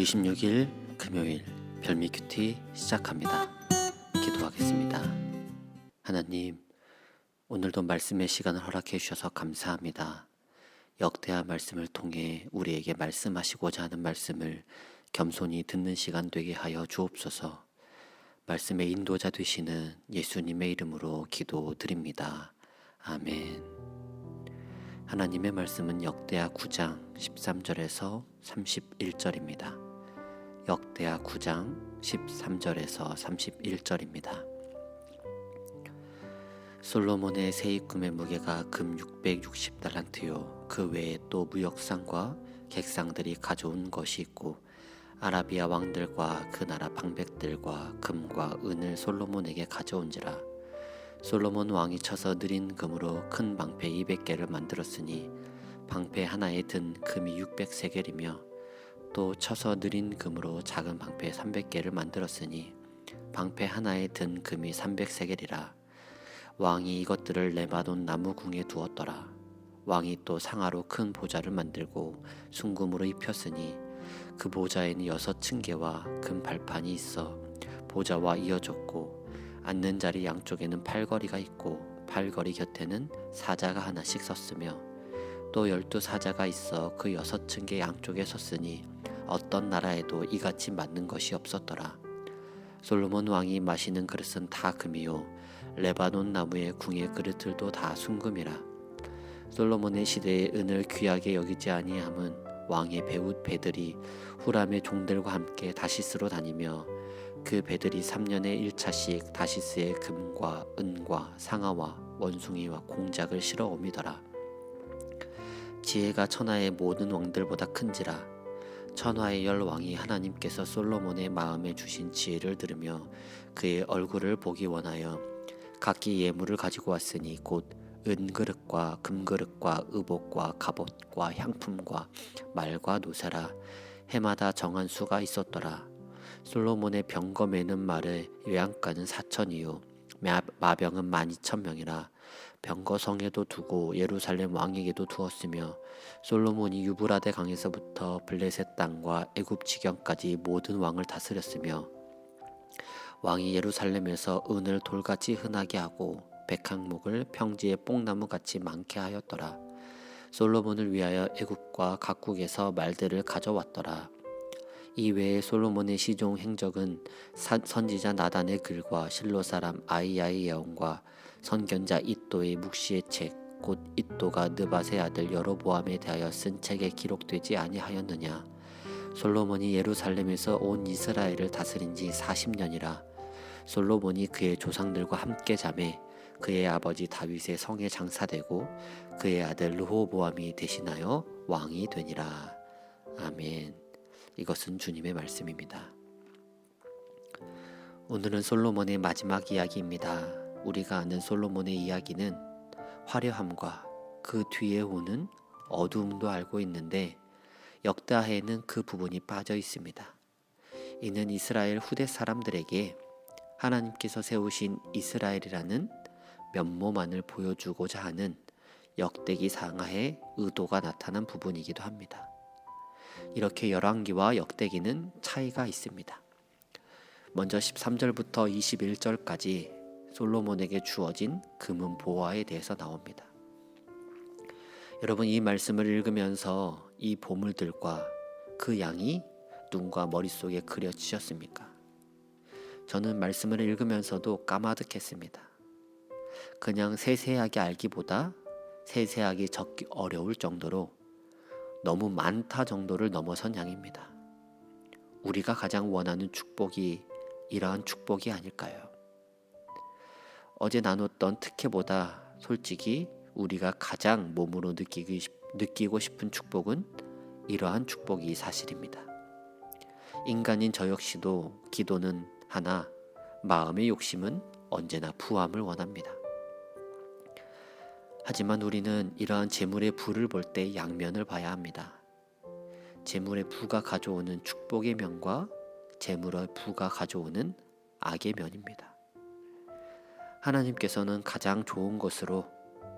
5월 26일 금요일 별미큐티 시작합니다. 기도하겠습니다. 하나님, 오늘도 말씀의 시간을 허락해 주셔서 감사합니다. 역대하 말씀을 통해 우리에게 말씀하시고자 하는 말씀을 겸손히 듣는 시간 되게 하여 주옵소서. 말씀의 인도자 되시는 예수님의 이름으로 기도드립니다. 아멘. 하나님의 말씀은 역대하 9장 13절에서 31절입니다. 역대하 9장 13절에서 31절입니다. 솔로몬의 세입금의 무게가 금 660달란트요. 그 외에 또 무역상과 객상들이 가져온 것이 있고 아라비아 왕들과 그 나라 방백들과 금과 은을 솔로몬에게 가져온지라. 솔로몬 왕이 쳐서 느린 금으로 큰 방패 200개를 만들었으니 방패 하나에 든 금이 600세겔이며 또 쳐서 느린 금으로 작은 방패 300개를 만들었으니 방패 하나에 든 금이 300세겔이라. 왕이 이것들을 레바논 나무 궁에 두었더라. 왕이 또 상아로 큰 보좌를 만들고 순금으로 입혔으니 그 보좌에는 6층계와 금 발판이 있어 보좌와 이어졌고 앉는 자리 양쪽에는 팔걸이가 있고 팔걸이 곁에는 사자가 하나씩 섰으며 또 12사자가 있어 그 6층계 양쪽에 섰으니 어떤 나라에도 이같이 맞는 것이 없었더라. 솔로몬 왕이 마시는 그릇은 다 금이요 레바논 나무의 궁의 그릇들도 다 순금이라. 솔로몬의 시대에 은을 귀하게 여기지 아니함은 왕의 배들이 후람의 종들과 함께 다시스로 다니며 그 배들이 3년에 1차씩 다시스의 금과 은과 상아와 원숭이와 공작을 실어 옮이더라. 지혜가 천하의 모든 왕들보다 큰지라. 천하의 10왕이 하나님께서 솔로몬의 마음에 주신 지혜를 들으며 그의 얼굴을 보기 원하여 각기 예물을 가지고 왔으니 곧 은그릇과 금그릇과 의복과 갑옷과 향품과 말과 노새라. 해마다 정한 수가 있었더라. 솔로몬의 병거매는 말의 요양가는 4천이요 마병은 12,000명이라. 병거성에도 두고 예루살렘 왕에게도 두었으며 솔로몬이 유브라데 강에서부터 블레셋 땅과 애굽 지경까지 모든 왕을 다스렸으며 왕이 예루살렘에서 은을 돌같이 흔하게 하고 백항목을 평지에 뽕나무같이 많게 하였더라. 솔로몬을 위하여 애굽과 각국에서 말들을 가져왔더라. 이외에 솔로몬의 시종 행적은 선지자 나단의 글과 실로 사람 아이야의 예언과 선견자 잇도의 묵시의 책 곧 잇도가 느밧의 아들 여로보암에 대하여 쓴 책에 기록되지 아니하였느냐. 솔로몬이 예루살렘에서 온 이스라엘을 다스린 지 40년이라. 솔로몬이 그의 조상들과 함께 자매 그의 아버지 다윗의 성에 장사되고 그의 아들 르호보암이 대신하여 왕이 되니라. 아멘. 이것은 주님의 말씀입니다. 오늘은 솔로몬의 마지막 이야기입니다. 우리가 아는 솔로몬의 이야기는 화려함과 그 뒤에 오는 어두움도 알고 있는데 역대하에는 그 부분이 빠져 있습니다. 이는 이스라엘 후대 사람들에게 하나님께서 세우신 이스라엘이라는 면모만을 보여주고자 하는 역대기 상하의 의도가 나타난 부분이기도 합니다. 이렇게 열왕기와 역대기는 차이가 있습니다. 먼저 13절부터 21절까지 솔로몬에게 주어진 금은 보화에 대해서 나옵니다. 여러분, 이 말씀을 읽으면서 이 보물들과 그 양이 눈과 머릿속에 그려지셨습니까? 저는 말씀을 읽으면서도 까마득했습니다. 그냥 세세하게 알기보다 세세하게 적기 어려울 정도로 너무 많다 정도를 넘어선 양입니다. 우리가 가장 원하는 축복이 이러한 축복이 아닐까요? 어제 나눴던 특혜보다 솔직히 우리가 가장 몸으로 느끼고 싶은 축복은 이러한 축복이 사실입니다. 인간인 저 역시도 기도는 하나, 마음의 욕심은 언제나 부함을 원합니다. 하지만 우리는 이러한 재물의 부를 볼 때 양면을 봐야 합니다. 재물의 부가 가져오는 축복의 면과 재물의 부가 가져오는 악의 면입니다. 하나님께서는 가장 좋은 것으로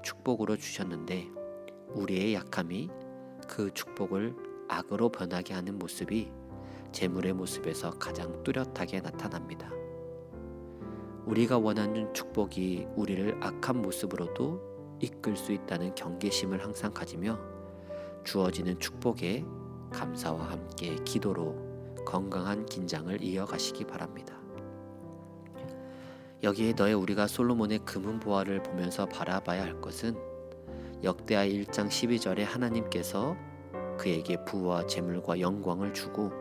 축복으로 주셨는데 우리의 약함이 그 축복을 악으로 변하게 하는 모습이 재물의 모습에서 가장 뚜렷하게 나타납니다. 우리가 원하는 축복이 우리를 악한 모습으로도 이끌 수 있다는 경계심을 항상 가지며 주어지는 축복에 감사와 함께 기도로 건강한 긴장을 이어가시기 바랍니다. 여기에 더해 우리가 솔로몬의 금은 보화를 보면서 바라봐야 할 것은 역대하 1장 12절에 하나님께서 그에게 부와 재물과 영광을 주고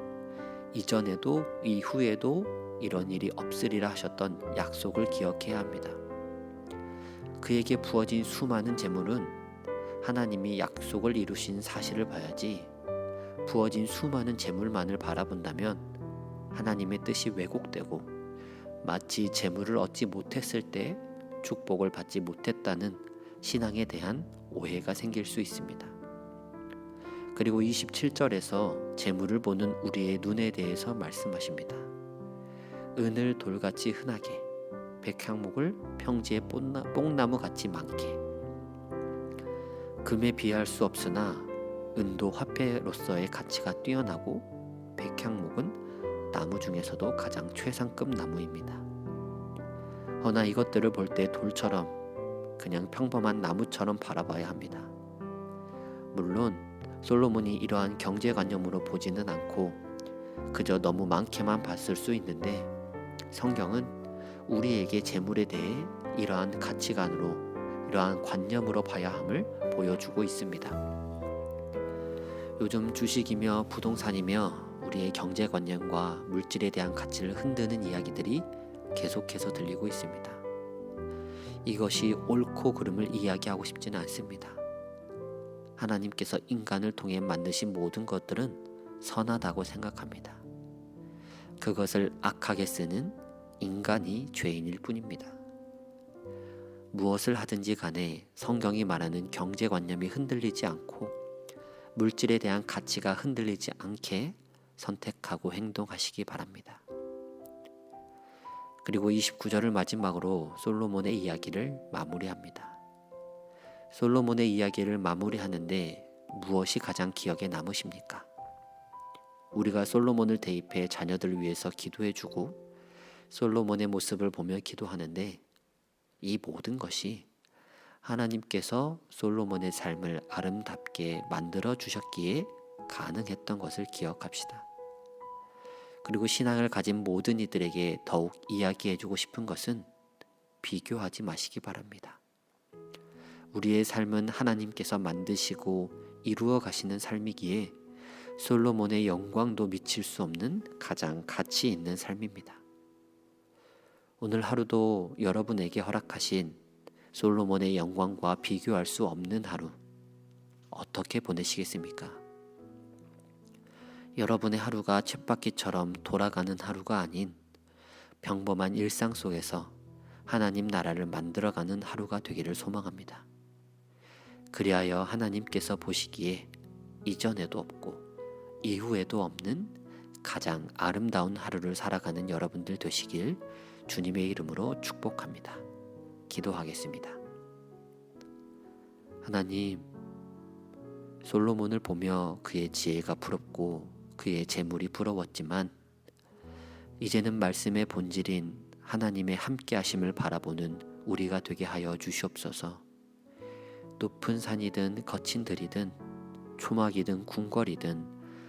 이전에도 이후에도 이런 일이 없으리라 하셨던 약속을 기억해야 합니다. 그에게 부어진 수많은 재물은 하나님이 약속을 이루신 사실을 봐야지, 부어진 수많은 재물만을 바라본다면 하나님의 뜻이 왜곡되고 마치 재물을 얻지 못했을 때 축복을 받지 못했다는 신앙에 대한 오해가 생길 수 있습니다. 그리고 27절에서 재물을 보는 우리의 눈에 대해서 말씀하십니다. 은을 돌같이 흔하게, 백향목을 평지에 뽕나무같이 많게. 금에 비할 수 없으나 은도 화폐로서의 가치가 뛰어나고 백향목은 나무 중에서도 가장 최상급 나무입니다. 허나 이것들을 볼 때 돌처럼 그냥 평범한 나무처럼 바라봐야 합니다. 물론 솔로몬이 이러한 경제관념으로 보지는 않고 그저 너무 많게만 봤을 수 있는데, 성경은 우리에게 재물에 대해 이러한 가치관으로, 이러한 관념으로 봐야 함을 보여주고 있습니다. 요즘 주식이며 부동산이며 우리의 경제관념과 물질에 대한 가치를 흔드는 이야기들이 계속해서 들리고 있습니다. 이것이 옳고 그름을 이야기하고 싶지는 않습니다. 하나님께서 인간을 통해 만드신 모든 것들은 선하다고 생각합니다. 그것을 악하게 쓰는 인간이 죄인일 뿐입니다. 무엇을 하든지 간에 성경이 말하는 경제관념이 흔들리지 않고 물질에 대한 가치가 흔들리지 않게 선택하고 행동하시기 바랍니다. 그리고 29절을 마지막으로 솔로몬의 이야기를 마무리합니다. 솔로몬의 이야기를 마무리하는데 무엇이 가장 기억에 남으십니까? 우리가 솔로몬을 대입해 자녀들을 위해서 기도해주고 솔로몬의 모습을 보며 기도하는데, 이 모든 것이 하나님께서 솔로몬의 삶을 아름답게 만들어 주셨기에 가능했던 것을 기억합시다. 그리고 신앙을 가진 모든 이들에게 더욱 이야기해주고 싶은 것은 비교하지 마시기 바랍니다. 우리의 삶은 하나님께서 만드시고 이루어 가시는 삶이기에 솔로몬의 영광도 미칠 수 없는 가장 가치 있는 삶입니다. 오늘 하루도 여러분에게 허락하신 솔로몬의 영광과 비교할 수 없는 하루, 어떻게 보내시겠습니까? 여러분의 하루가 쳇바퀴처럼 돌아가는 하루가 아닌 평범한 일상 속에서 하나님 나라를 만들어가는 하루가 되기를 소망합니다. 그리하여 하나님께서 보시기에 이전에도 없고 이후에도 없는 가장 아름다운 하루를 살아가는 여러분들 되시길 주님의 이름으로 축복합니다. 기도하겠습니다. 하나님, 솔로몬을 보며 그의 지혜가 부럽고 그의 재물이 부러웠지만 이제는 말씀의 본질인 하나님의 함께하심을 바라보는 우리가 되게 하여 주시옵소서. 높은 산이든 거친 들이든 초막이든 궁궐이든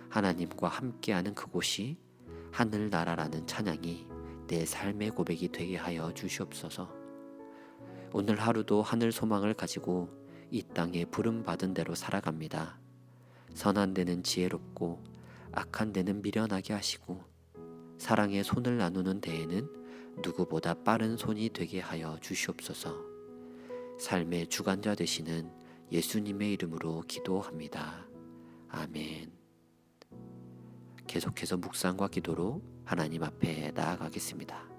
하나님과 함께하는 그곳이 하늘나라라는 찬양이 내 삶의 고백이 되게 하여 주시옵소서. 오늘 하루도 하늘 소망을 가지고 이 땅에 부름받은 대로 살아갑니다. 선한 데는 지혜롭고 악한 데는 미련하게 하시고 사랑의 손을 나누는 데에는 누구보다 빠른 손이 되게 하여 주시옵소서. 삶의 주관자 되시는 예수님의 이름으로 기도합니다. 아멘. 계속해서 묵상과 기도로 하나님 앞에 나아가겠습니다.